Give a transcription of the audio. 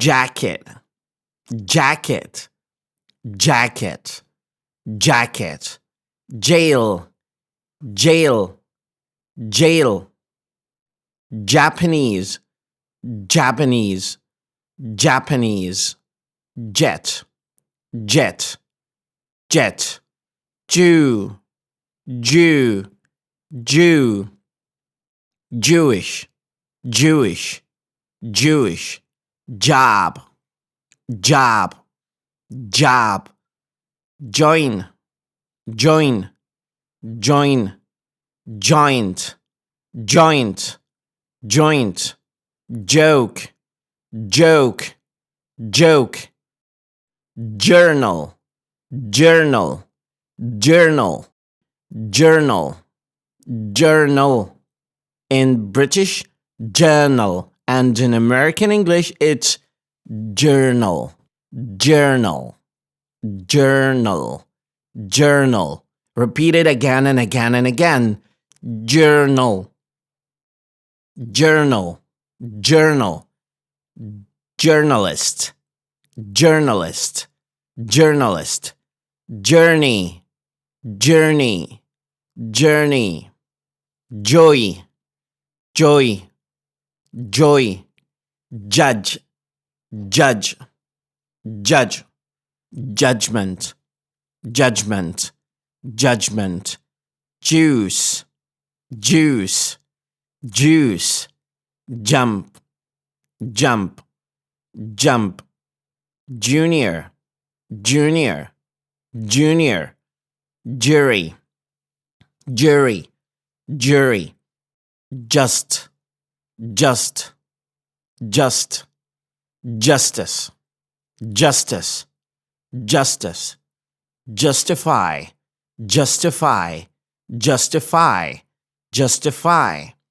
jacket, jacket, jacket, jacket, jail, jail, jail, Japanese, Japanese, Japanese, jet, jet, jet, Jew, Jew, Jew, Jewish, Jewish, Jewish, job, job, job, join, join, join, joint, joint, joint, joke, joke, joke, journal, journal, journal, journal, journal. In British, journal, and in American English, it's journal, journal, journal, journal. Repeat it again and again and again. Journal, journal, journal, journalist, journalist, journalist, journey, journey, journey, joy, joy, joy, judge, judge, judge, judgment, judgment, judgment, juice, juice, juice, jump, jump, jump, junior, junior, junior, jury, jury, jury, just, just, just, justice, justice, justice, justify, justify, justify, justify,